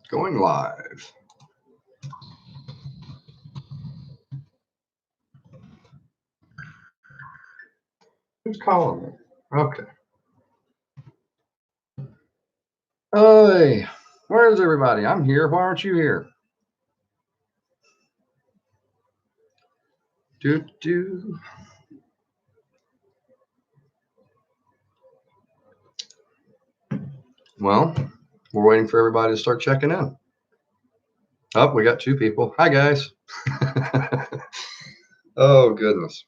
Going live. Who's calling me? Okay. Hey, where's everybody? I'm here. Why aren't you here? Do. Well, we're waiting for everybody to start checking in. Oh, we got 2 people. Hi, guys. Oh, goodness.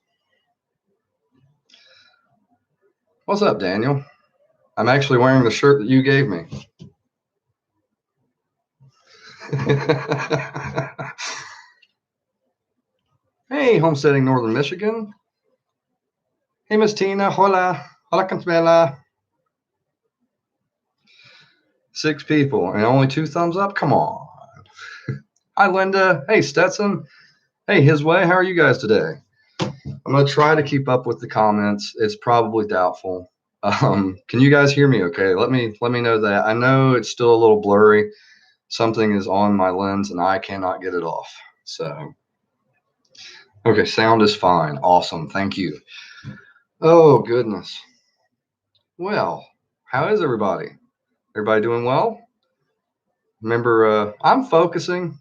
What's up, Daniel? I'm actually wearing the shirt that you gave me. Hey, homesteading Northern Michigan. Hey, Miss Tina. Hola. Hola, Consuela. 6 people and only 2 thumbs up? Come on. Hi, Linda. Hey, Stetson. Hey, His Way. How are you guys today? I'm going to try to keep up with the comments. It's probably doubtful. Can you guys hear me okay? Let me know that. I know it's still a little blurry. Something is on my lens and I cannot get it off. So, okay, sound is fine. Awesome. Thank you. Oh, goodness. Well, how is everybody? Everybody doing well? Remember, I'm focusing.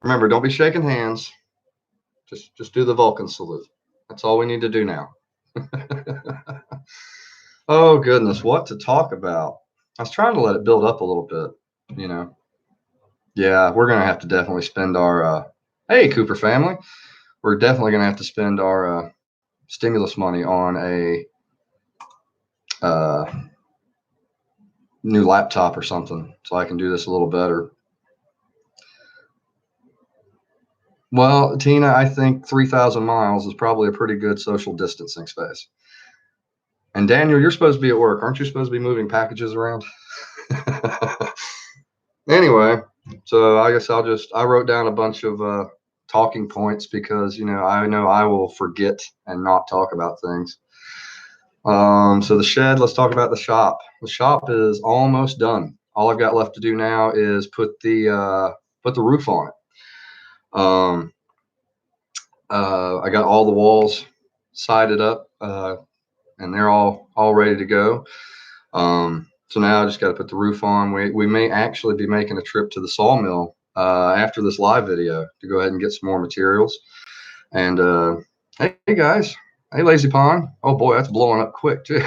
Remember, don't be shaking hands. Just do the Vulcan salute. That's all we need to do now. Oh, goodness, what to talk about? I was trying to let it build up a little bit, you know. Yeah, we're gonna have to definitely spend our hey, Cooper family. We're definitely gonna have to spend our stimulus money on a uh, new laptop or something so I can do this a little better. Well, Tina, I think 3,000 miles is probably a pretty good social distancing space. And Daniel, you're supposed to be at work. Aren't you supposed to be moving packages around? Anyway, so I guess I wrote down a bunch of talking points because, I know I will forget and not talk about things. So the shed, let's talk about the shop. The shop is almost done. All I've got left to do now is put the roof on it. I got all the walls sided up, and they're all ready to go. So now I just got to put the roof on. We may actually be making a trip to the sawmill after this live video to go ahead and get some more materials. And hey guys, hey Lazy Pond. Oh boy, that's blowing up quick too.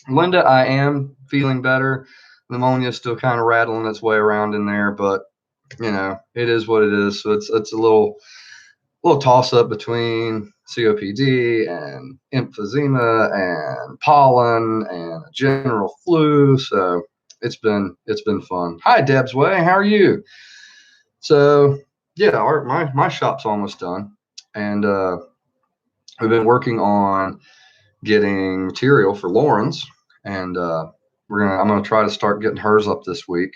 Linda, I am feeling better. Pneumonia is still kind of rattling its way around in there, but it is what it is. So it's a little toss up between COPD and emphysema and pollen and a general flu. So it's been fun. Hi, Deb's Way. How are you? So yeah, my shop's almost done, and we've been working on getting material for Lauren's, and I'm gonna try to start getting hers up this week.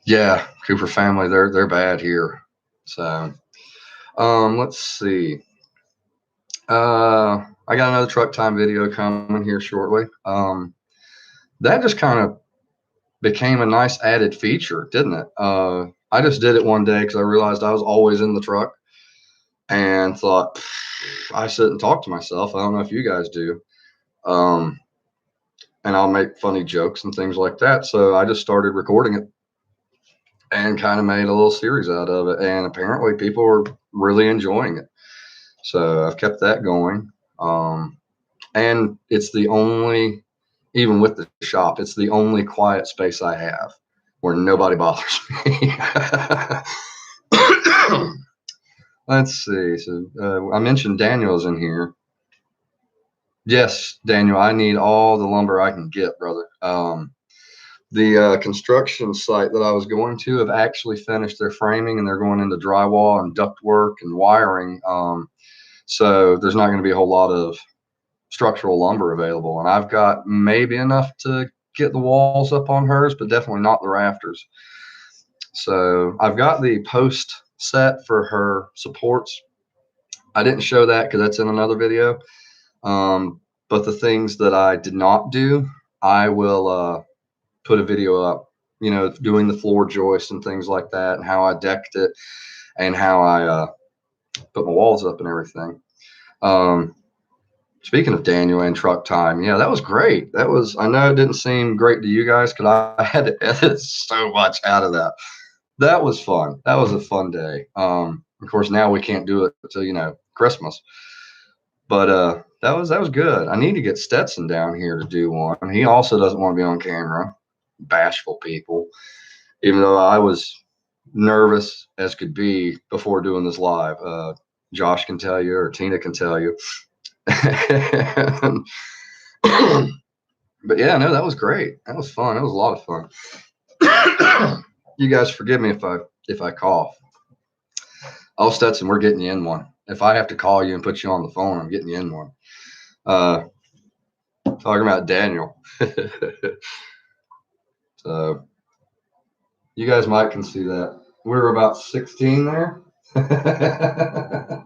Yeah, Cooper family, they're bad here. So let's see. I got another truck time video coming here shortly. That just kind of became a nice added feature, didn't it? I just did it one day because I realized I was always in the truck and thought I sit and talk to myself. I don't know if you guys do. And I'll make funny jokes and things like that. So I just started recording it and kind of made a little series out of it. And apparently people are really enjoying it. So I've kept that going. And it's the only, even with the shop, it's the only quiet space I have where nobody bothers me. Let's see. So I mentioned Daniel's in here. Yes, Daniel, I need all the lumber I can get, brother. The construction site that I was going to have actually finished their framing and they're going into drywall and ductwork and wiring. So there's not going to be a whole lot of structural lumber available. And I've got maybe enough to get the walls up on hers, but definitely not the rafters. So I've got the post set for her supports. I didn't show that because that's in another video. But the things that I did not do, I will put a video up, doing the floor joists and things like that, and how I decked it, and how I put my walls up and everything. Speaking of Daniel and truck time, yeah, that was great. I know it didn't seem great to you guys because I had to edit so much out of that. That was fun. That was a fun day. Of course, now we can't do it until, Christmas. But that was good. I need to get Stetson down here to do one. He also doesn't want to be on camera. Bashful people. Even though I was nervous as could be before doing this live. Josh can tell you, or Tina can tell you. But yeah, no, that was great. That was fun. That was a lot of fun. You guys forgive me if I cough. Oh, Stetson, we're getting you in one. If I have to call you and put you on the phone, I'm getting you in one. Talking about Daniel. So you guys might can see that. We're about 16 there. That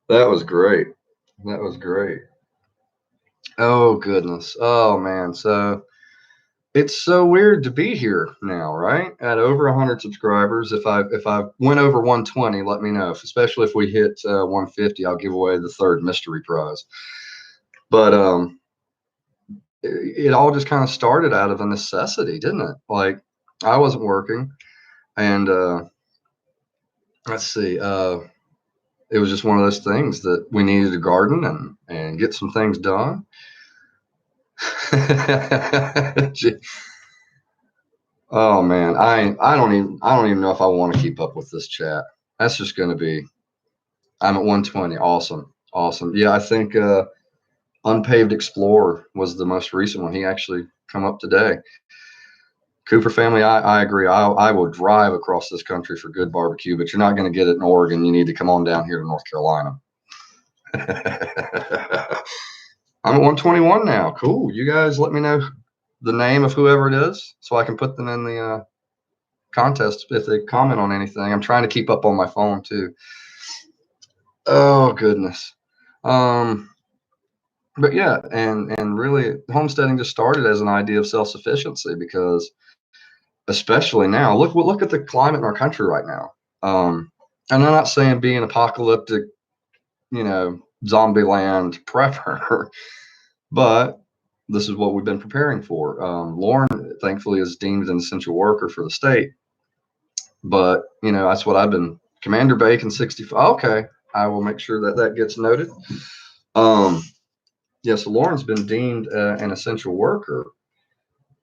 was great. That was great. Oh goodness. Oh man. So it's so weird to be here now, right? At over 100 subscribers. If I went over 120, let me know. Especially if we hit 150, I'll give away the third mystery prize. But it all just kind of started out of a necessity, didn't it? Like I wasn't working, and let's see, it was just one of those things that we needed to garden and get some things done. Oh man, I don't even know if I want to keep up with this chat. That's just going to be. I'm at 120. Awesome, awesome. Yeah, I think Unpaved Explorer was the most recent one. He actually come up today. Cooper family, I agree. I will drive across this country for good barbecue, but you're not going to get it in Oregon. You need to come on down here to North Carolina. I'm at 121 now. Cool. You guys let me know the name of whoever it is so I can put them in the contest if they comment on anything. I'm trying to keep up on my phone too. Oh goodness. But yeah, and really homesteading just started as an idea of self-sufficiency because especially now, look at the climate in our country right now. And I'm not saying be an apocalyptic, zombie land prepper, but this is what we've been preparing for. Lauren, thankfully, is deemed an essential worker for the state. But, that's what I've been. Commander Bacon 65. Okay. I will make sure that gets noted. Yeah, so Lauren's been deemed an essential worker,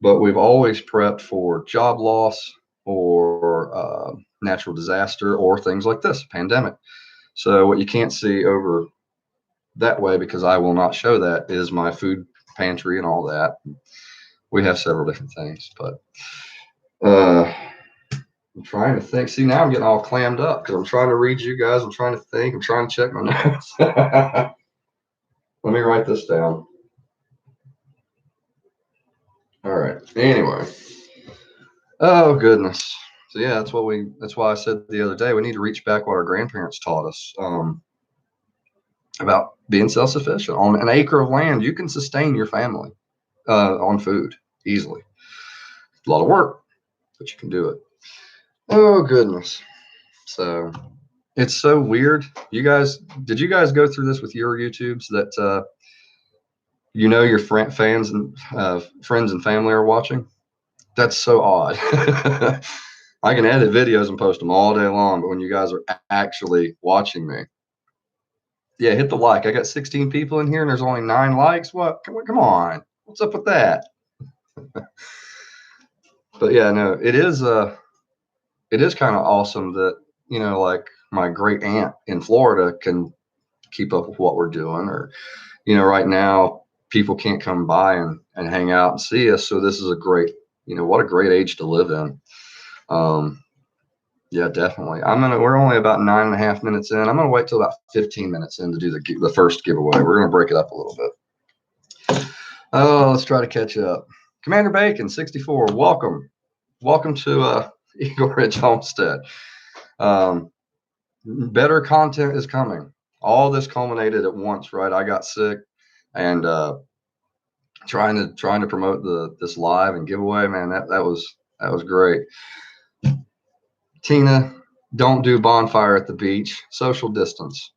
but we've always prepped for job loss or natural disaster or things like this, pandemic. So what you can't see over that way, because I will not show that, is my food pantry and all that. We have several different things, but I'm trying to think. See, now I'm getting all clammed up because I'm trying to read you guys. I'm trying to think. I'm trying to check my notes. Let me write this down. All right. Anyway. Oh goodness. So yeah, that's why I said the other day we need to reach back what our grandparents taught us about being self-sufficient. On an acre of land, you can sustain your family on food easily. A lot of work, but you can do it. Oh goodness. So it's so weird. Did you guys go through this with your YouTubes that your fans and friends and family are watching? That's so odd. I can edit videos and post them all day long, but when you guys are actually watching me, yeah, hit the like. I got 16 people in here and there's only 9 likes. What? Come on. What's up with that? But yeah, no, it is kind of awesome that, like my great aunt in Florida can keep up with what we're doing, or, right now people can't come by and hang out and see us. So this is a great, what a great age to live in. Yeah, definitely. We're only about 9.5 minutes in. I'm going to wait till about 15 minutes in to do the first giveaway. We're going to break it up a little bit. Oh, let's try to catch up. Commander Bacon 64. Welcome to Eagle Ridge Homestead. Better content is coming. All this culminated at once, right? I got sick. and trying to promote this live and giveaway. Man, that was great. Tina, don't do bonfire at the beach. Social distance.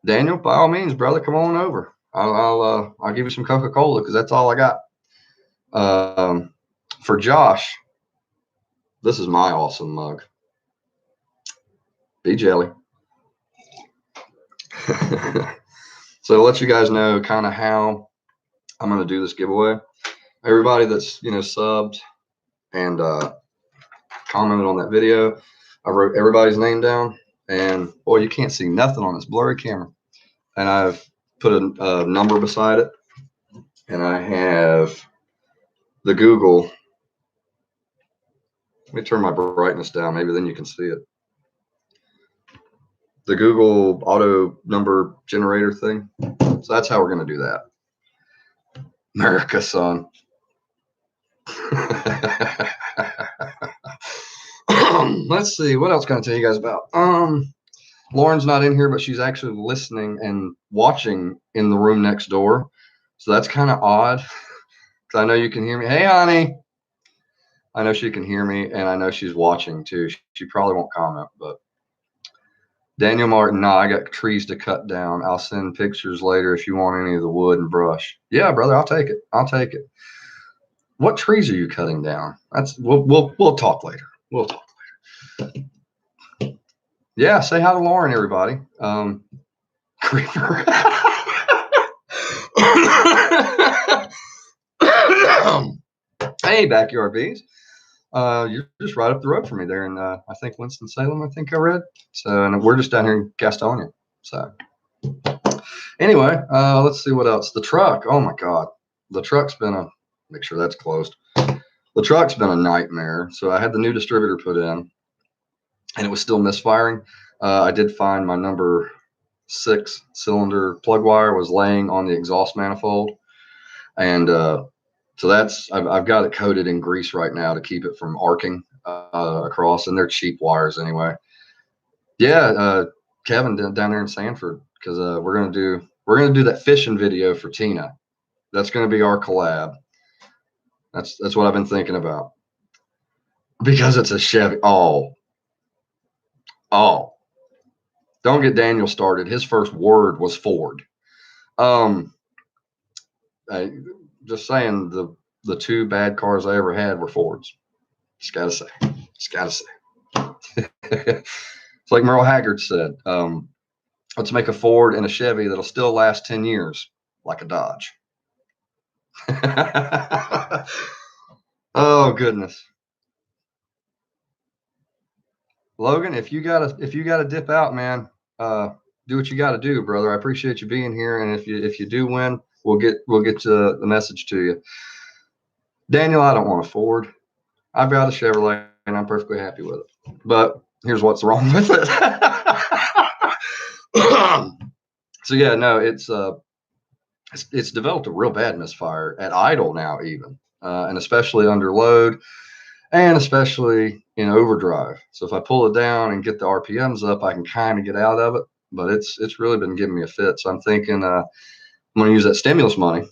Daniel, by all means, brother, come on over. I'll give you some Coca-Cola because that's all I got. For Josh, this is my awesome mug. Be jelly. So to let you guys know kind of how I'm going to do this giveaway. Everybody that's subbed and commented on that video, I wrote everybody's name down, and boy, you can't see nothing on this blurry camera. And I've put a number beside it, and I have the Google. Let me turn my brightness down, maybe then you can see it. The Google auto number generator thing. So that's how we're going to do that. America, son. Let's see. What else can I tell you guys about? Lauren's not in here, but she's actually listening and watching in the room next door. So that's kind of odd because I know you can hear me. Hey, honey. I know she can hear me, and I know she's watching too. She probably won't comment, but Daniel Martin, nah, I got trees to cut down. I'll send pictures later if you want any of the wood and brush. Yeah, brother, I'll take it. I'll take it. What trees are you cutting down? We'll talk later. We'll talk later. Yeah, say hi to Lauren, everybody. Creeper. Hey, Backyard Bees. You're just right up the road from me there in I think Winston-Salem, I think I read. So, and we're just down here in Gastonia. So anyway, let's see what else. The truck. Oh my God. The truck's been make sure that's closed. The truck's been a nightmare. So I had the new distributor put in and it was still misfiring. I did find my number 6 cylinder plug wire was laying on the exhaust manifold. And so I've got it coated in grease right now to keep it from arcing across, and they're cheap wires anyway. Yeah, Kevin down there in Sanford, because we're gonna do that fishing video for Tina. That's gonna be our collab. That's what I've been thinking about. Because it's a Chevy. Oh, don't get Daniel started. His first word was Ford. Just saying, the 2 bad cars I ever had were Fords. Just gotta say. It's like Merle Haggard said, let's make a Ford and a Chevy that'll still last 10 years, like a Dodge. Oh goodness. Logan, if you gotta dip out, man, do what you gotta do, brother. I appreciate you being here, and if you do win, we'll get the message to you. Daniel, I don't want a Ford. I've got a Chevrolet, and I'm perfectly happy with it. But here's what's wrong with it. So yeah, no, it's developed a real bad misfire at idle now, even, and especially under load, and especially in overdrive. So if I pull it down and get the RPMs up, I can kind of get out of it. But it's really been giving me a fit. So I'm thinking I'm going to use that stimulus money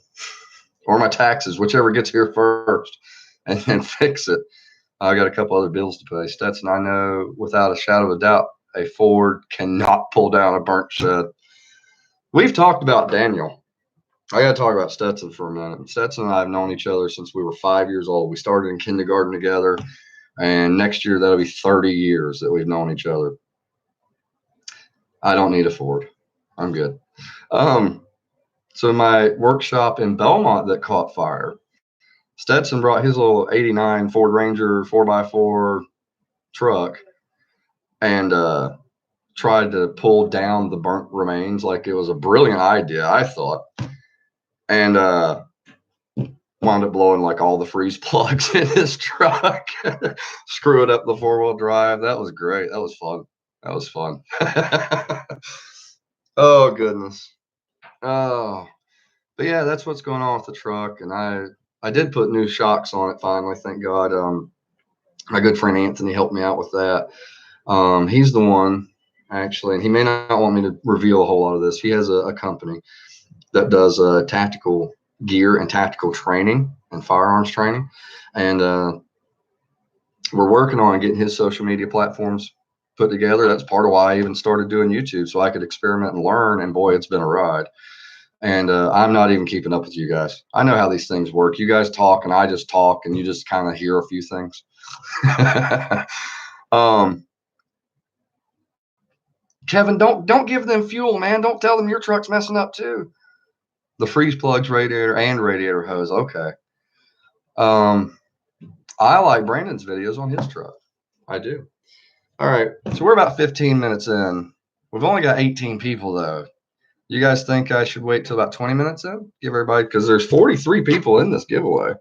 or my taxes, whichever gets here first, and then fix it. I got a couple other bills to pay. Stetson, I know without a shadow of a doubt, a Ford cannot pull down a burnt shed. We've talked about Daniel. I got to talk about Stetson for a minute. Stetson and I have known each other since we were 5 years old. We started in kindergarten together, and next year that'll be 30 years that we've known each other. I don't need a Ford. I'm good. So my workshop in Belmont that caught fire, Stetson brought his little 89 Ford Ranger 4x4 truck and tried to pull down the burnt remains like it was a brilliant idea, I thought. And wound up blowing like all the freeze plugs in his truck, screwing up the 4-wheel drive. That was great. That was fun. Oh, goodness. Oh, but yeah, that's what's going on with the truck. And I did put new shocks on it finally, thank God. My good friend Anthony helped me out with that. He's the one, actually, and he may not want me to reveal a whole lot of this. He has a company, that does tactical gear and tactical training and firearms training. And we're working on getting his social media platforms put together. That's part of why I even started doing YouTube, so I could experiment and learn. And boy, it's been a ride. And I'm not even keeping up with you guys. I know how these things work. You guys talk and I just talk, and you just kind of hear a few things. Kevin, don't give them fuel, man. Don't tell them your truck's messing up too. The freeze plugs, radiator, and radiator hose. Okay. I like Brandon's videos on his truck. I do. All right. So we're about 15 minutes in. We've only got 18 people though. You guys think I should wait till about 20 minutes in? Give everybody, because there's 43 people in this giveaway.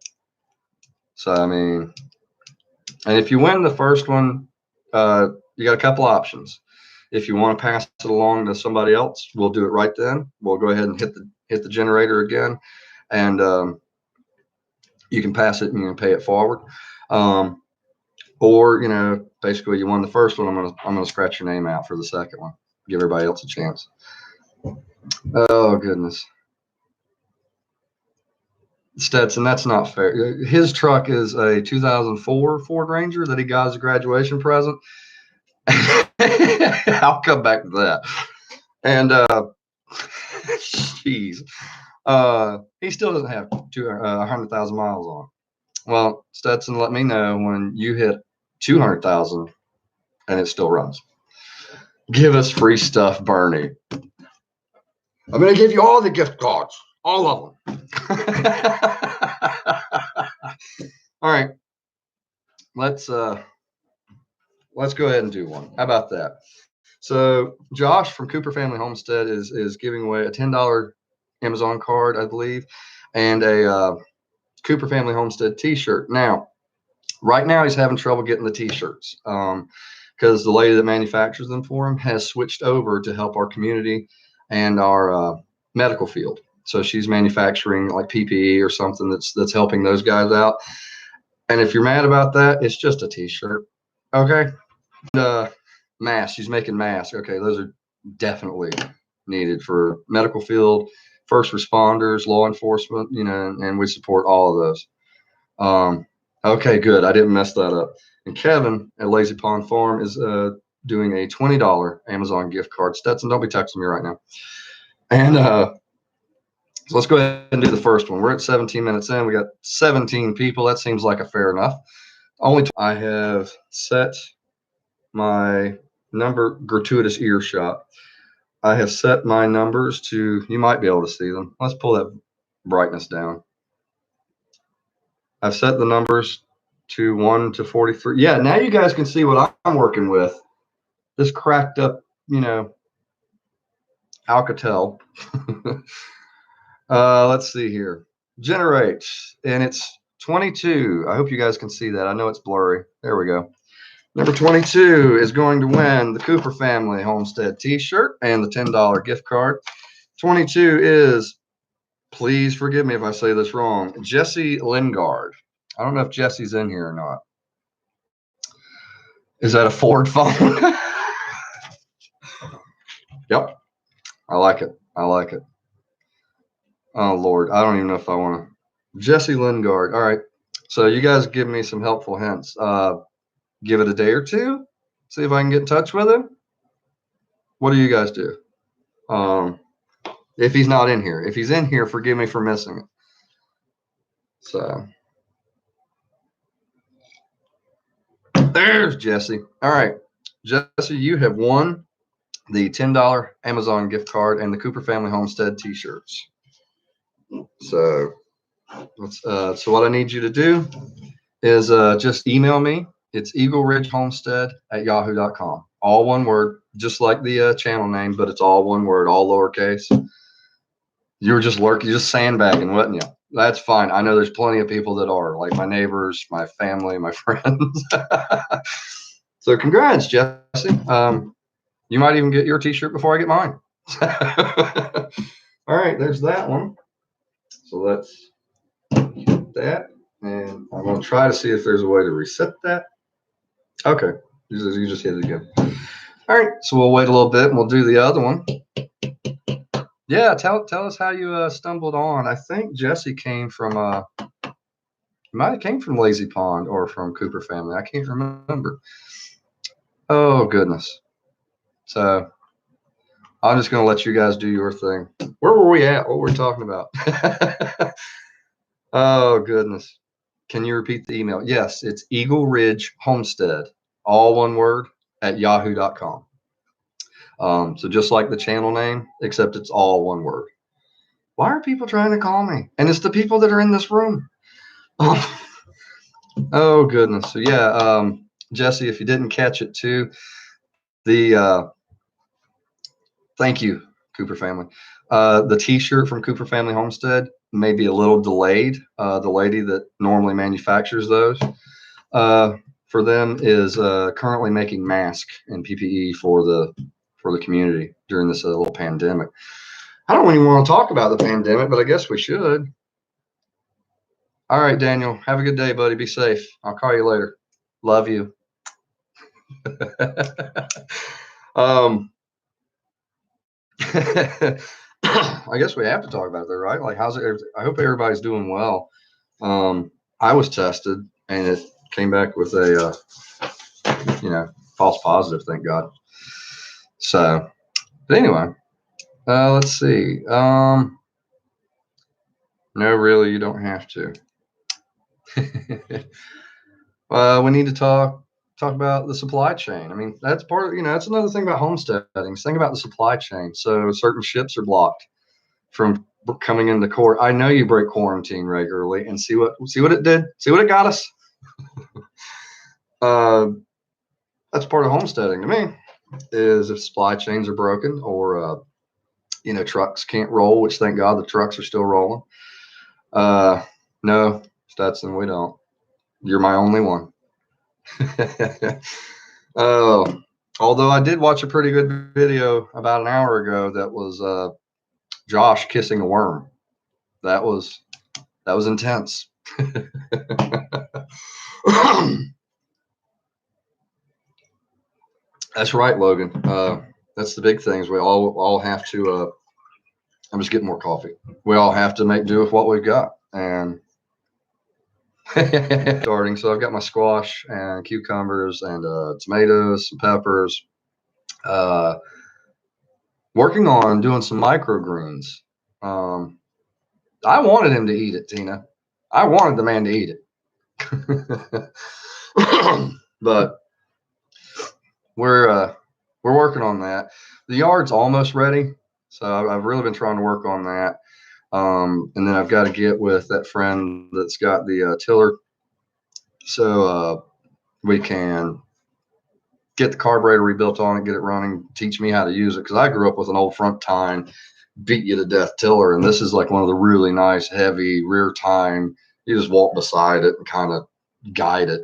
So, I mean, and if you win the first one, you got a couple options. If you want to pass it along to somebody else, we'll do it right then. We'll go ahead and hit the generator again, and you can pass it and you can pay it forward. Or, you know, basically you won the first one. I'm gonna scratch your name out for the second one. Give everybody else a chance. Oh goodness. Stetson, that's not fair. His truck is a 2004 Ford Ranger that he got as a graduation present. I'll come back to that. And jeez, he still doesn't have 100,000 miles on. Well, Stetson, let me know when you hit 200,000 and it still runs. Give us free stuff, Bernie. I'm going to give you all the gift cards, all of them. All right, let's go ahead and do one. How about that? So Josh from Cooper Family Homestead is giving away a $10 Amazon card, I believe, and a Cooper Family Homestead T-shirt. Now, right now he's having trouble getting the T-shirts because the lady that manufactures them for him has switched over to help our community and our medical field. So she's manufacturing like PPE or something that's helping those guys out. And if you're mad about that, it's just a T-shirt, okay? And, masks. She's making masks. Okay, those are definitely needed for medical field, first responders, law enforcement. You know, and we support all of those. Okay, good. I didn't mess that up. And Kevin at Lazy Pond Farm is doing a $20 Amazon gift card. Stetson, don't be texting me right now. And so let's go ahead and do the first one. We're at 17 minutes in. We got 17 people. That seems like a fair enough. I have set my number, gratuitous earshot. I have set my numbers to, you might be able to see them. Let's pull that brightness down. I've set the numbers to 1 to 43. Yeah, now you guys can see what I'm working with. This cracked up, you know, Alcatel. Let's see here. Generate, and it's 22. I hope you guys can see that. I know it's blurry. There we go. Number 22 is going to win the Cooper Family Homestead T-shirt and the $10 gift card. 22 is, please forgive me if I say this wrong, Jesse Lingard. I don't know if Jesse's in here or not. Is that a Ford phone? Yep. I like it. I like it. Oh, Lord. I don't even know if I want to. Jesse Lingard. All right. So you guys give me some helpful hints. Give it a day or two. See if I can get in touch with him. What do you guys do? If he's not in here. If he's in here, forgive me for missing it. So there's Jesse. All right. Jesse, you have won the $10 Amazon gift card and the Cooper Family Homestead T-shirts. So so what I need you to do is just email me. It's eagleridgehomestead@yahoo.com. All one word, just like the channel name, but it's all one word, all lowercase. You were just lurking, just sandbagging, wasn't you? That's fine. I know there's plenty of people that are, like my neighbors, my family, my friends. So congrats, Jesse. You might even get your T-shirt before I get mine. All right, there's that one. So let's get that. And I'm going to try to see if there's a way to reset that. Okay, you just hit it again. All right, so we'll wait a little bit and we'll do the other one. Yeah, tell us how you stumbled on. I think Jesse came from might have came from Lazy Pond or from Cooper Family. I can't remember. Oh goodness. So I'm just gonna let you guys do your thing. Where were we at? What were we talking about? Oh goodness. Can you repeat the email? Yes, it's Eagle Ridge Homestead, all one word, at yahoo.com. So just like the channel name, except it's all one word. Why are people trying to call me? And it's the people that are in this room. Oh goodness. So yeah, Jesse, if you didn't catch it too, the thank you, Cooper Family. The T-shirt from Cooper Family Homestead may be a little delayed. The lady that normally manufactures those for them is currently making masks and PPE for the community during this little pandemic. I don't even want to talk about the pandemic, but I guess we should. All right, Daniel. Have a good day, buddy. Be safe. I'll call you later. Love you. um, I guess we have to talk about it, though, right? Like, how's it? I hope everybody's doing well. I was tested, and it came back with a, false positive. Thank God. So, but anyway, let's see. No, really, you don't have to. We need to talk about the supply chain. I mean, that's part of, that's another thing about homesteading. Think about the supply chain. So certain ships are blocked from coming into port. I know you break quarantine regularly, and see what it did. See what it got us. Uh, that's part of homesteading to me. Is if supply chains are broken, or trucks can't roll, which thank God the trucks are still rolling. No, Stetson, we don't. You're my only one. Oh, although I did watch a pretty good video about an hour ago that was Josh kissing a worm. That was intense. That's right, Logan. That's the big things. We all have to. I'm just getting more coffee. We all have to make do with what we've got, and starting. So I've got my squash and cucumbers and tomatoes, some peppers. Uh, Working on doing some microgreens. Um, I wanted him to eat it, Tina. I wanted the man to eat it. But we're working on that. The yard's almost ready, so I've really been trying to work on that. And then I've got to get with that friend that's got the tiller, so we can get the carburetor rebuilt on it, get it running, teach me how to use it, because I grew up with an old front tine, beat you to death tiller, and this is like one of the really nice, heavy rear tine. You just walk beside it and kind of guide it.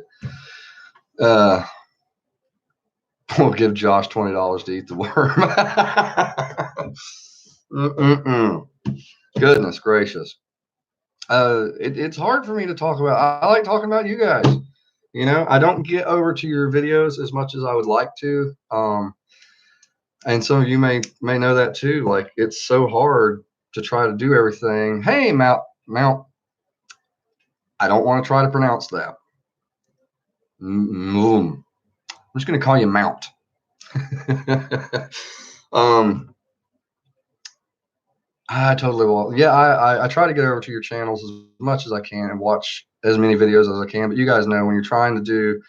We'll give Josh $20 to eat the worm. Goodness gracious. It's hard for me to talk about. I like talking about you guys. I don't get over to your videos as much as I would like to. And some of you may know that too. Like, it's so hard to try to do everything. Hey, Mount. I don't want to try to pronounce that. I'm just going to call you Mount. I totally will. Yeah, I try to get over to your channels as much as I can and watch as many videos as I can. But you guys know, when you're trying to do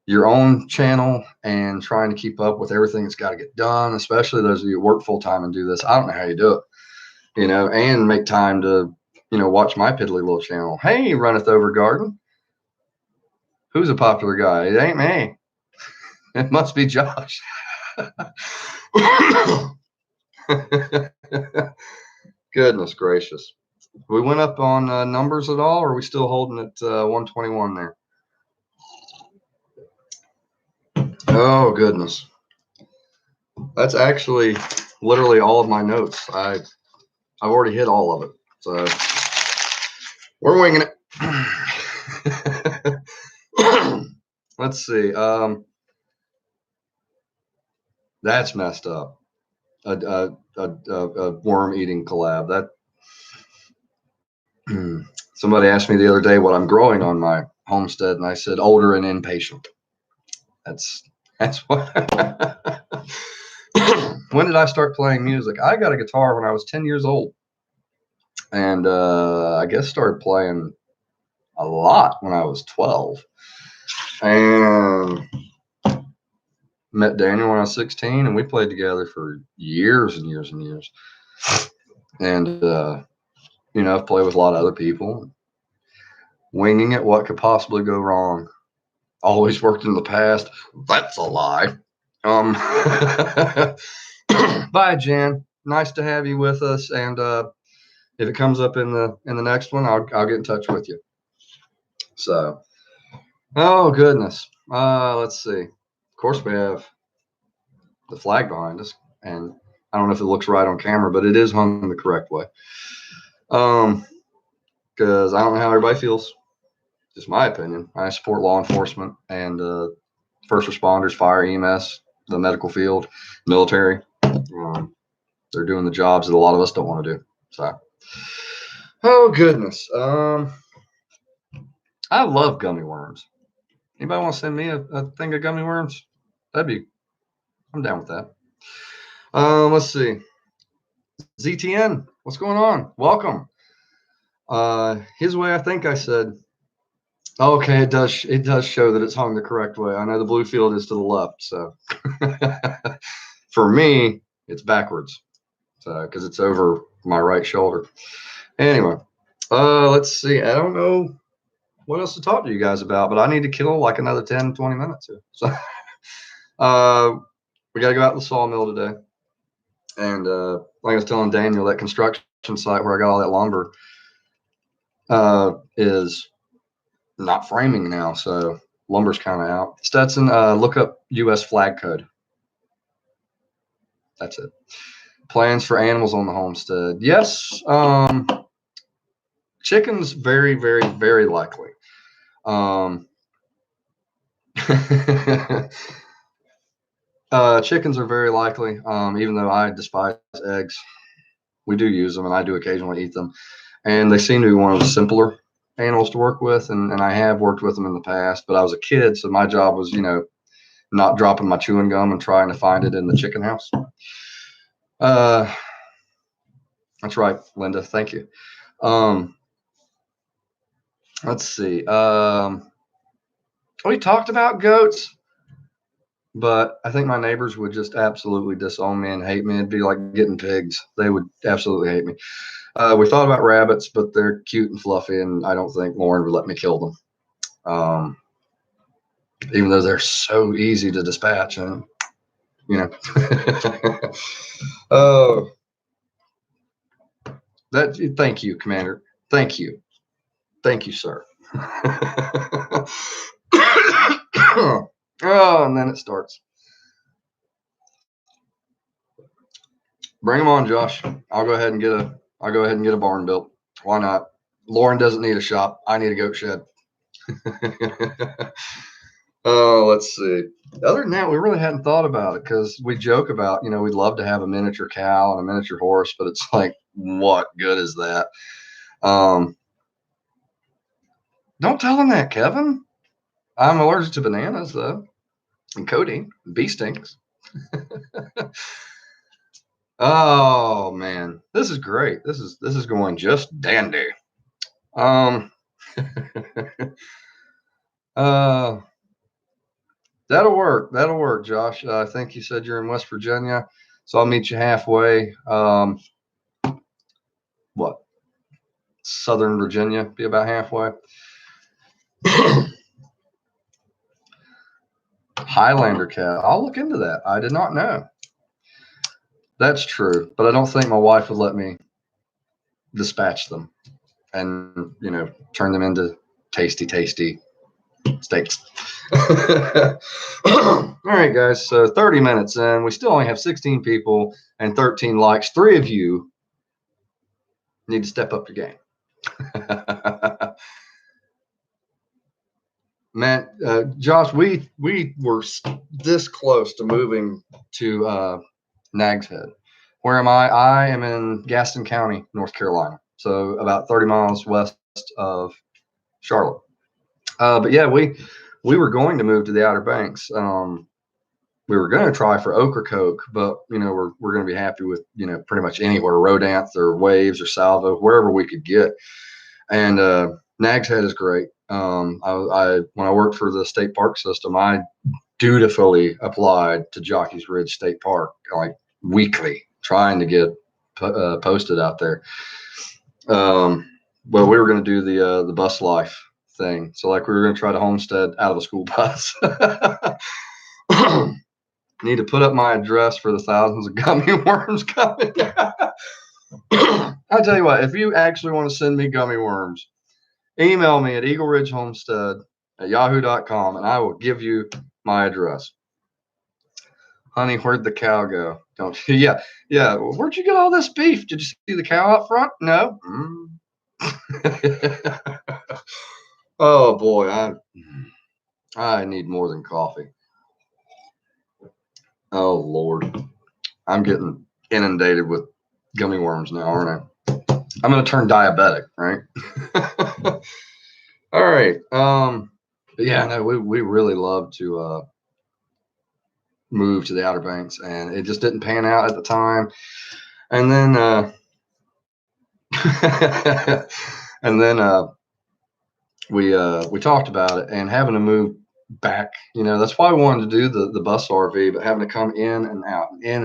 your own channel and trying to keep up with everything that's got to get done, especially those of you who work full time and do this, I don't know how you do it, and make time to, watch my piddly little channel. Hey, Runneth Over Garden. Who's a popular guy? It ain't me. It must be Josh. Goodness gracious. We went up on numbers at all, or are we still holding at 121 there? Oh, goodness. That's actually literally all of my notes. I've already hit all of it. So we're winging it. Let's see. That's messed up. a worm eating collab. That somebody asked me the other day what I'm growing on my homestead, and I said older and impatient. That's what. When did I start playing music? I got a guitar when I was 10 years old, and I guess started playing a lot when I was 12, and met Daniel when I was 16, and we played together for years and years and years. And I've played with a lot of other people. Winging it, what could possibly go wrong? Always worked in the past. That's a lie. Bye, Jan. Nice to have you with us. And if it comes up in the next one, I'll get in touch with you. So, oh goodness. Let's see. Of course, we have the flag behind us, and I don't know if it looks right on camera, but it is hung the correct way. Because I don't know how everybody feels. Just my opinion. I support law enforcement and first responders, fire, EMS, the medical field, military. They're doing the jobs that a lot of us don't want to do. So, oh goodness. I love gummy worms. Anybody want to send me a thing of gummy worms? I'm down with that. Let's see. ZTN, what's going on? Welcome. His way, I think I said. Okay, it does show that it's hung the correct way. I know the blue field is to the left, so for me, it's backwards. So because it's over my right shoulder. Anyway, let's see. I don't know what else to talk to you guys about, but I need to kill like another 10, 20 minutes here. So we got to go out to the sawmill today. And like I was telling Daniel, that construction site where I got all that lumber is not framing now. So lumber's kind of out. Stetson, look up U.S. flag code. That's it. Plans for animals on the homestead. Yes. Chickens, very, very, very likely. Chickens are very likely, even though I despise eggs. We do use them, and I do occasionally eat them. And they seem to be one of the simpler animals to work with, and I have worked with them in the past. But I was a kid, so my job was, not dropping my chewing gum and trying to find it in the chicken house. That's right, Linda. Thank you. Let's see. We talked about goats, but I think my neighbors would just absolutely disown me and hate me. It'd be like getting pigs. They would absolutely hate me. We thought about rabbits, but they're cute and fluffy, and I don't think Lauren would let me kill them. Even though they're so easy to dispatch, and thank you, Commander. Thank you, sir. Oh, and then it starts. Bring them on, Josh. I'll go ahead and get a barn built. Why not? Lauren doesn't need a shop. I need a goat shed. Oh, let's see. Other than that, we really hadn't thought about it because we joke about, we'd love to have a miniature cow and a miniature horse, but it's like, what good is that? Don't tell them that, Kevin. I'm allergic to bananas, though, and codeine, bee stinks. Oh man, this is great. This is going just dandy. That'll work. That'll work, Josh. I think you said you're in West Virginia, so I'll meet you halfway. What? Southern Virginia, be about halfway. Highlander cat. I'll look into that. I did not know. That's true, but I don't think my wife would let me dispatch them and turn them into tasty steaks. All right, guys. So 30 minutes in, we still only have 16 people and 13 likes. 3 of you need to step up your game. Matt, Josh, we were this close to moving to Nags Head. Where am I? I am in Gaston County, North Carolina. So about 30 miles west of Charlotte. But yeah, we were going to move to the Outer Banks. We were going to try for Ocracoke, but we're going to be happy with pretty much anywhere, Rodanthe or Waves or Salvo, wherever we could get. And Nags Head is great. I when I worked for the state park system, I dutifully applied to Jockey's Ridge State Park like weekly, trying to get posted out there. Well, we were going to do the bus life thing, so like we were going to try to homestead out of a school bus. Need to put up my address for the thousands of gummy worms coming. I'll tell you what, if you actually want to send me gummy worms, email me at eagleridgehomestead@yahoo.com and I will give you my address. Honey, where'd the cow go? Don't you? Yeah, yeah. Where'd you get all this beef? Did you see the cow up front? No. Oh boy, I need more than coffee. Oh Lord, I'm getting inundated with gummy worms now, aren't I? I'm gonna turn diabetic, right? All right. Yeah, no, we really love to move to the Outer Banks, and it just didn't pan out at the time. And then and then we talked about it and having to move back. That's why I wanted to do the bus RV, but having to come in and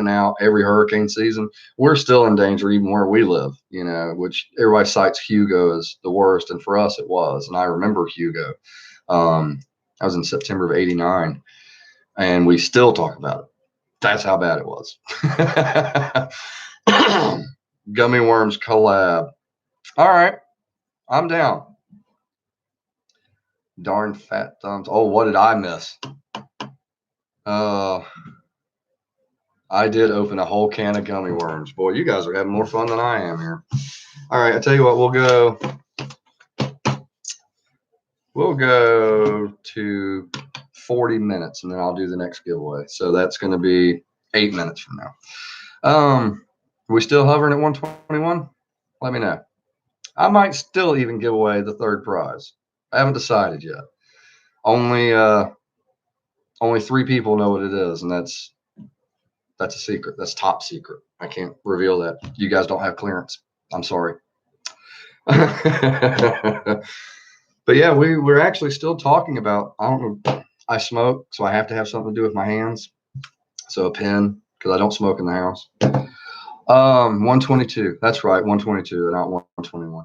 out every hurricane season, we're still in danger even where we live. Which everybody cites Hugo as the worst, and for us it was. And I remember Hugo. I was in September of '89, and we still talk about it. That's how bad it was. Gummy worms collab. All right, I'm down. Darn fat thumbs. Oh, what did I miss? I did open a whole can of gummy worms. Boy, you guys are having more fun than I am here. All right, I tell you what, we'll go to 40 minutes, and then I'll do the next giveaway. So that's going to be 8 minutes from now. Are we still hovering at 121? Let me know. I might still even give away the third prize. I haven't decided yet. Only 3 people know what it is, and that's a secret. That's top secret. I can't reveal that. You guys don't have clearance. I'm sorry. But yeah, we're actually still talking about, I don't know, I smoke, so I have to have something to do with my hands. So a pen, because I don't smoke in the house. 122. That's right, 122, not 121.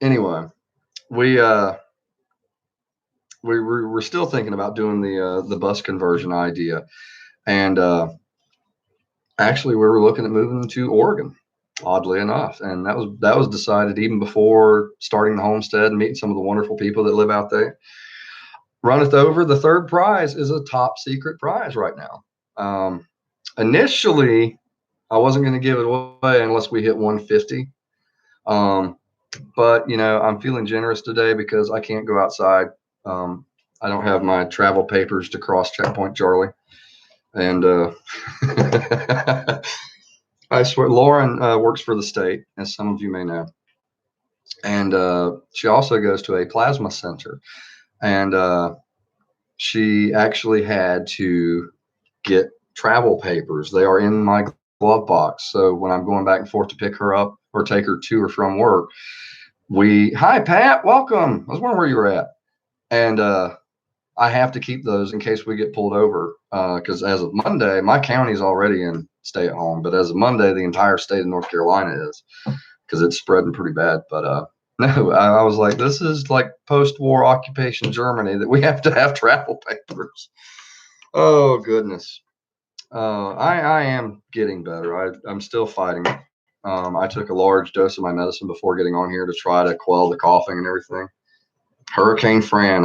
Anyway, we're still thinking about doing the bus conversion idea, and actually we were looking at moving to Oregon, oddly enough, and that was decided even before starting the homestead and meeting some of the wonderful people that live out there. Runneth over, the third prize is a top secret prize right now. Initially, I wasn't going to give it away unless we hit 150. But I'm feeling generous today because I can't go outside. I don't have my travel papers to cross Checkpoint Charlie, and I swear Lauren works for the state, as some of you may know, and she also goes to a plasma center, and she actually had to get travel papers. They are in my glove box, so when I'm going back and forth to pick her up or take her to or from work, hi Pat, welcome. I was wondering where you were at, and I have to keep those in case we get pulled over. Because as of Monday, my county's already in stay at home, but as of Monday, the entire state of North Carolina is, because it's spreading pretty bad. But no, I was like, this is like post-war occupation Germany that we have to have travel papers. Oh goodness. I am getting better. I'm still fighting. I took a large dose of my medicine before getting on here to try to quell the coughing and everything. Hurricane Fran,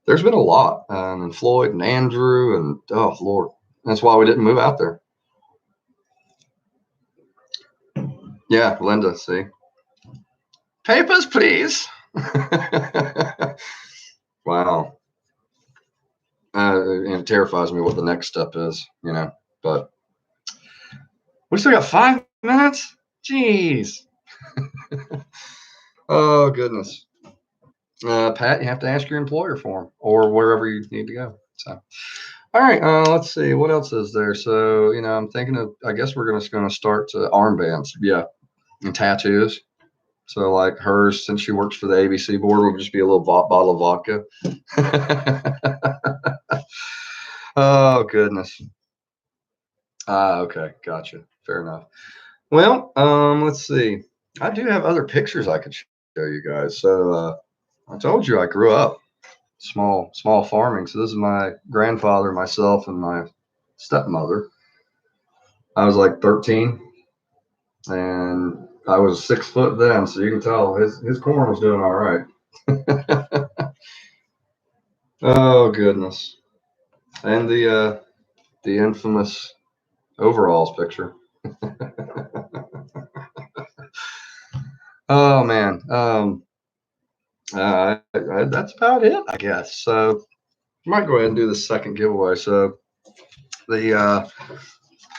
there's been a lot, and Floyd and Andrew, and oh Lord, that's why we didn't move out there. Yeah, Linda, see, papers, please. Wow. And it terrifies me what the next step is, but we still got 5 minutes. Jeez. Oh, goodness. Pat, you have to ask your employer for them or wherever you need to go. So, all right. Let's see. What else is there? So, I'm thinking of, I guess we're going to start armbands. Yeah. And tattoos. So, like hers, since she works for the ABC board, will just be a little bottle of vodka. Oh, goodness. Okay. Gotcha. Fair enough. Well, let's see. I do have other pictures I could show you guys. So, I told you I grew up small farming. So this is my grandfather, myself, and my stepmother. I was like 13, and I was 6 foot then, so you can tell his corn was doing all right. Oh, goodness. And the infamous overalls picture. Oh, man. That's about it, I guess. So I might go ahead and do the second giveaway. So the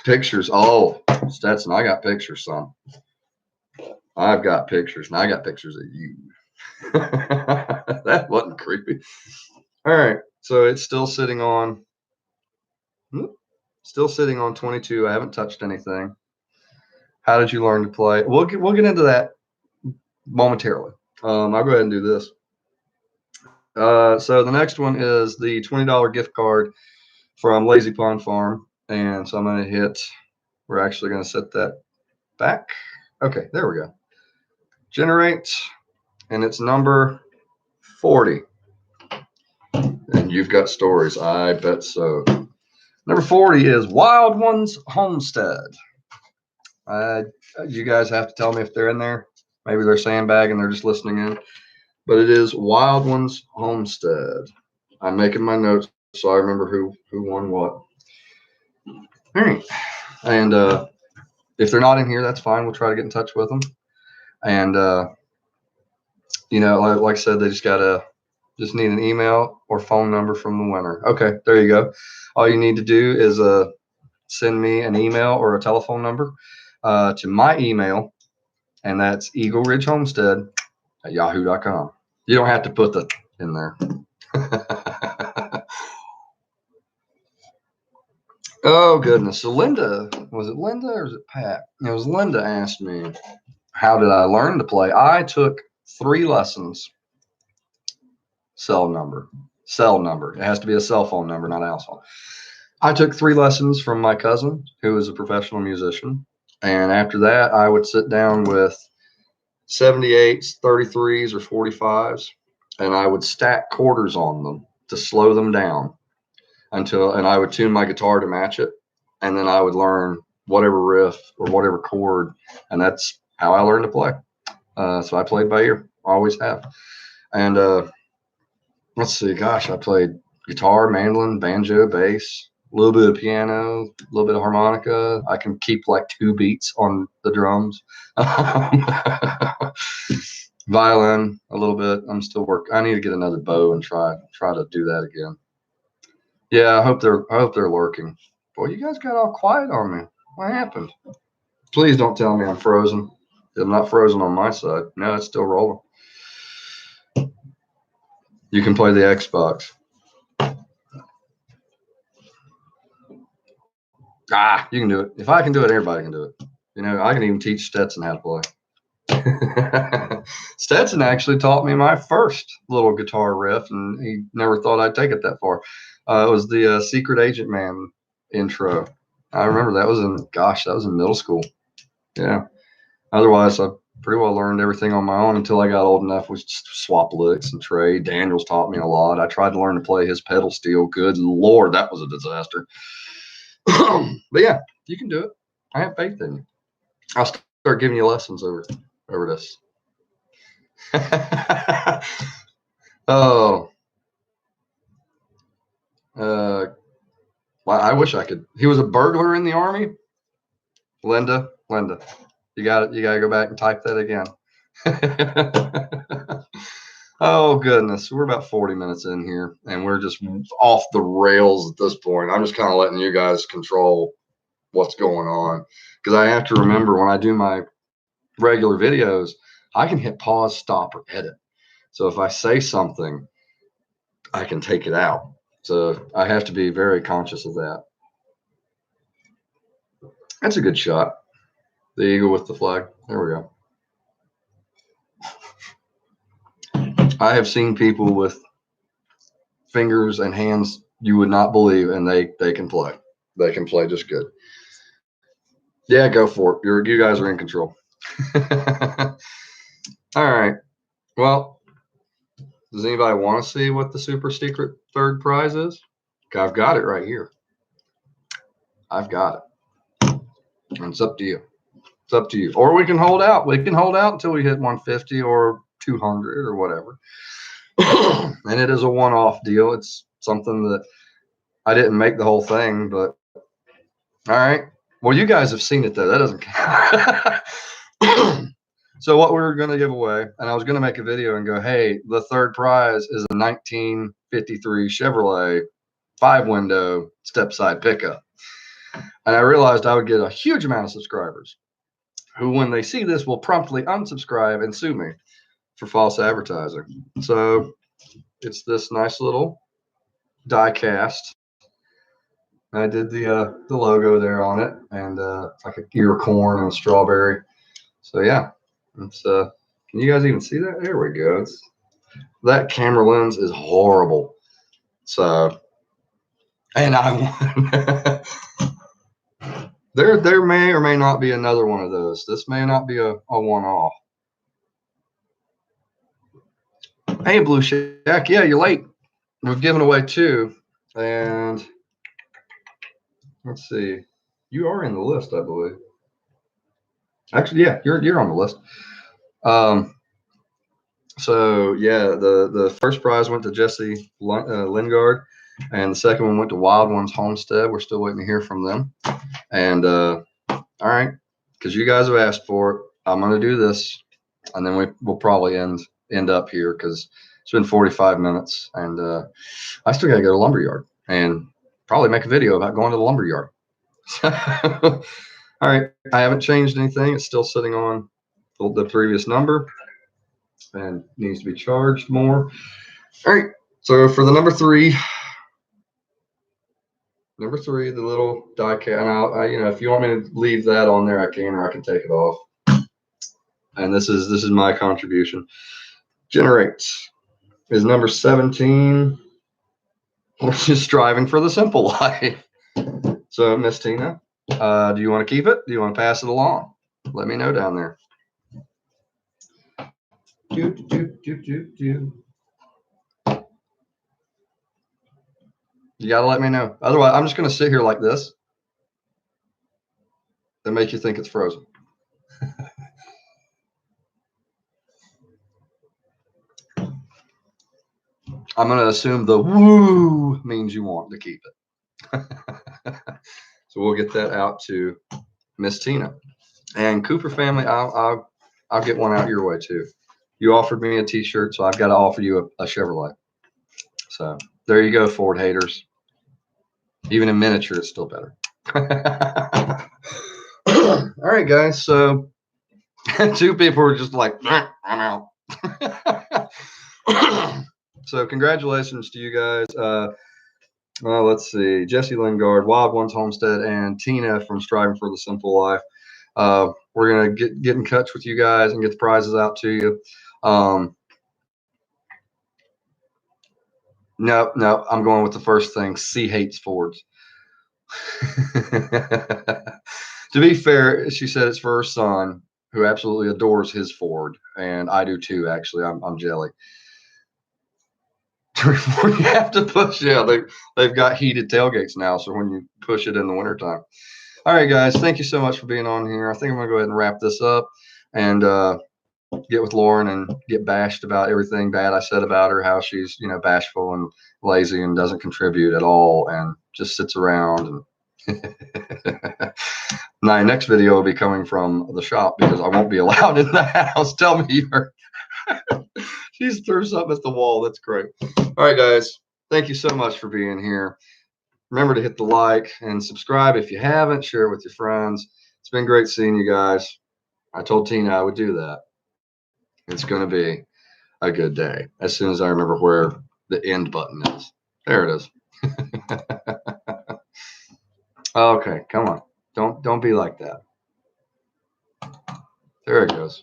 pictures. Oh, Stetson, I got pictures, son. I've got pictures, and I got pictures of you. That wasn't creepy. All right, so it's still sitting on 22. I haven't touched anything. How did you learn to play? We'll get into that momentarily. I'll go ahead and do this. So the next one is the $20 gift card from Lazy Pond Farm, and so I'm going to hit. We're actually going to set that back. Okay, there we go. Generate, and it's number 40. And you've got stories, I bet so. Number 40 is Wild Ones Homestead. You guys have to tell me if they're in there. Maybe they're sandbagging, they're just listening in. But it is Wild Ones Homestead. I'm making my notes so I remember who won what. All right. And if they're not in here, that's fine. We'll try to get in touch with them. And, like I said, they just need an email or phone number from the winner. Okay, there you go. All you need to do is send me an email or a telephone number to my email, and that's Eagle Ridge Homestead at yahoo.com. You don't have to put the in there. Oh, goodness. So was it Linda or was it Pat? It was Linda asked me, how did I learn to play? I took 3 lessons. Cell number. It has to be a cell phone number, not a house phone. I took 3 lessons from my cousin, who is a professional musician. And after that, I would sit down with 78s, 33s, or 45s, and I would stack quarters on them to slow them down and I would tune my guitar to match it. And then I would learn whatever riff or whatever chord. And that's how I learned to play. So I played by ear, always have. And let's see, gosh, I played guitar, mandolin, banjo, bass, a little bit of piano, a little bit of harmonica. I can keep like 2 beats on the drums. Violin a little bit. I'm still working. I need to get another bow and try to do that again. Yeah, I hope they're lurking. Boy, you guys got all quiet on me. What happened? Please don't tell me I'm frozen. I'm not frozen on my side. No, it's still rolling. You can play the Xbox. You can do it. If I can do it, everybody can do it. I can even teach Stetson how to play. Stetson actually taught me my first little guitar riff, and he never thought I'd take it that far. It was the Secret Agent Man intro. I remember that was in middle school. Yeah. Otherwise, I pretty well learned everything on my own until I got old enough. We just swap licks and trade. Daniels taught me a lot. I tried to learn to play his pedal steel. Good Lord, that was a disaster. But yeah, you can do it. I have faith in you. I'll start giving you lessons over this. Oh, well, I wish I could. He was a burglar in the Army. Linda, you got to go back and type that again. Oh goodness, we're about 40 minutes in here, and we're just off the rails at this point. I'm just kind of letting you guys control what's going on, because I have to remember when I do my regular videos, I can hit pause, stop, or edit. So if I say something, I can take it out. So I have to be very conscious of that. That's a good shot. The eagle with the flag. There we go. I have seen people with fingers and hands you would not believe, and they can play. They can play just good. Yeah, go for it. You guys are in control. All right. Well, does anybody want to see what the super secret third prize is? I've got it right here. I've got it. And it's up to you. It's up to you. Or we can hold out. We can hold out until we hit 150 or 200 or whatever. And it is a one-off deal. It's something that I didn't make the whole thing, but all right. Well, you guys have seen it though. That doesn't count. So what we're going to give away, and I was going to make a video and go, hey, the third prize is a 1953 Chevrolet 5-window step-side pickup. And I realized I would get a huge amount of subscribers who, when they see this, will promptly unsubscribe and sue me for false advertising. So it's this nice little die cast. I did the logo there on it, and like a ear of corn and a strawberry. So yeah, it's can you guys even see that? There we go. That camera lens is horrible. So, and I there may or may not be another one of those. This may not be a one-off. Hey, Blue Shack, yeah, you're late. We've given away 2, and let's see, you are in the list, I believe. Actually, yeah, you're on the list. So yeah, the first prize went to Jesse Lingard, and the second one went to Wild Ones Homestead. We're still waiting to hear from them. And all right, because you guys have asked for it, I'm gonna do this, and then we'll probably end up here because it's been 45 minutes, and I still gotta go to lumberyard and probably make a video about going to the lumberyard. All right, I haven't changed anything. It's still sitting on the previous number and needs to be charged more. All right, so for the number 3, the little die cat, and you know, if you want me to leave that on there, I can, or I can take it off. And this is my contribution. Generates is number 17. We're just striving for the simple life. So, Miss Tina, do you want to keep it? Do you want to pass it along? Let me know down there. You gotta let me know. Otherwise, I'm just gonna sit here like this and make you think it's frozen. I'm gonna assume the woo means you want to keep it. So we'll get that out to Miss Tina. And Cooper family, I'll get one out your way too. You offered me a T-shirt, so I've got to offer you a Chevrolet. So there you go, Ford haters. Even in miniature, it's still better. All right, guys. So 2 people were just like, I'm out. So congratulations to you guys. Well, let's see. Jesse Lingard, Wild Ones Homestead, and Tina from Striving for the Simple Life. We're gonna get in touch with you guys and get the prizes out to you. No, I'm going with the first thing. C hates Fords. To be fair, she said it's for her son, who absolutely adores his Ford, and I do too. Actually, I'm jelly. You have to push. Yeah, they've got heated tailgates now, so when you push it in the wintertime. All right, guys, thank you so much for being on here. I think I'm gonna go ahead and wrap this up and get with Lauren and get bashed about everything bad I said about her, how she's, you know, bashful and lazy and doesn't contribute at all and just sits around. And my next video will be coming from the shop because I won't be allowed in the house. Tell me you're She just threw something at the wall. That's great. All right, guys. Thank you so much for being here. Remember to hit the like and subscribe if you haven't. Share it with your friends. It's been great seeing you guys. I told Tina I would do that. It's going to be a good day as soon as I remember where the end button is. There it is. Okay, come on. Don't be like that. There it goes.